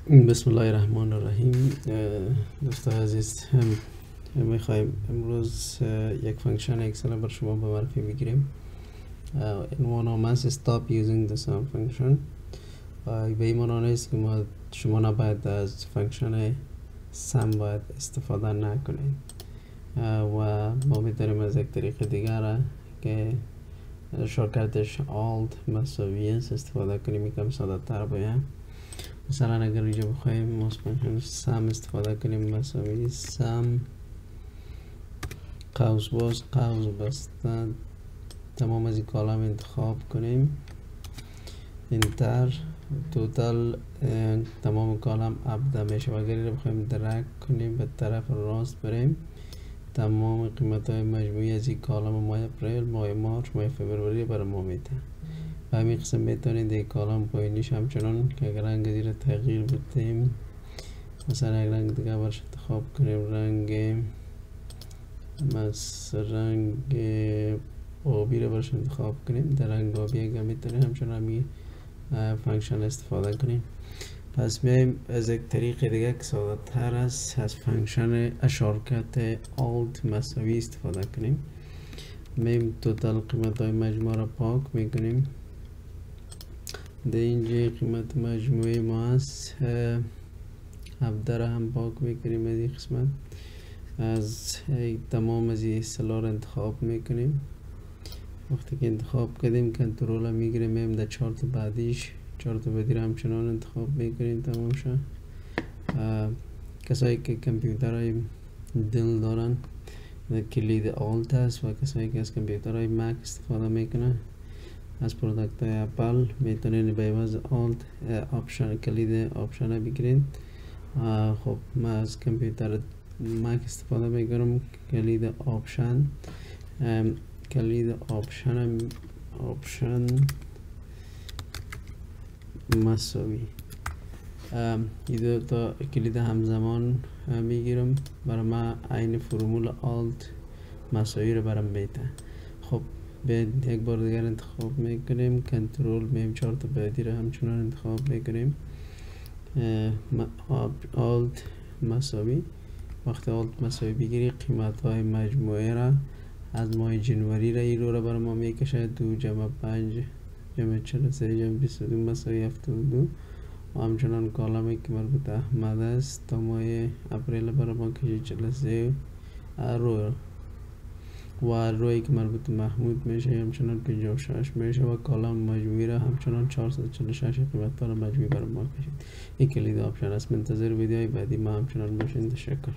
بسم الله الرحمن الرحیم. دوستان عزیز، میخوایم امروز یک فانکشن اکسل بر شما به معرفی بگیریم. عنوان نام است stop using the sum function. به این معنی است که شما نباید از فانکشن sum باید استفاده نکنید و ما میتونیم از یک طریق دیگر که شارتکتش alt مساوی استفاده کنیم. یکم ساده تر باید. مثلا اگر اینجا بخوایم از فانکشن سم استفاده کنیم، مساوی سم قوس باز قوس بسته، تمام از این کالم انتخاب کنیم، انتر، توتال تمام کالم ابدا میشه. و اگر این رو بخوایم درک کنیم به طرف راست بریم، تمام قیمت های مجموعی از این کالم ماه اپریل، ماه مارچ، ماه فوریه برای ما میده. و همین قسم میتونید این کالم پایینیش همچنان که اگر رنگ زیر تغییر بدیم، مثلا یک رنگ دیگه برش انتخاب کنیم، رنگ آبی رو برش انتخاب کنیم، در رنگ آبی اگر میتونید همچنان همین فانکشن استفاده کنیم. پس میایم از یک طریق دیگه که ساده تر است، از فانکشن شارتکت alt مساوی استفاده کنیم. میایم توتال قیمت های مجموعه را پاک میکنیم. در اینجا قیمت مجموعی ما است، 17 را هم پاک میکنیم. از این قسمت از تمام از این اصطلاح را انتخاب میکنیم. وقتی که انتخاب کردیم کنترل را میگیریم، میایم در چارت بعدیش، چارت بعدی را همچنان انتخاب میکنیم. تمام شد. کسایی که کامپیوترهای دل دارن کلید alt است و کسایی که از کامپیوترهای مک استفاده میکنن از پرودکت های اپل میتونین به عوض alt آپشن کلید آپشن بگیرید. خب من از کامپیوتر مک استفاده میکنم. کلید آپشن مساوی، این دو تا کلید همزمان میگیرم. برای ما عین فرمول alt مساوی رو برام میده. خب بیاید یک بار دیگر انتخاب میکنیم، کنترل میم چارت بعدی رو همچنان انتخاب میکنیم، alt مساوی. وقتی alt مساوی بگیری قیمت های مجموعه را از ماه جنوری را این رو برای ما میکشه. 2 جمع 5 جمع 43 جمع 22 مساوی 72 و همچنان کالمی که مربوط احمد است تا ماه اپریل برای ما کشه 43 و روی که مربوط محمود میشه همچنان 56 میشه و کالم مجموعی را همچنان 446 قیمت را مجموعی برای ما کشید. این کلید آپشن است. منتظر ویدیوهای بعدی ما همچنان باشین. تشکر.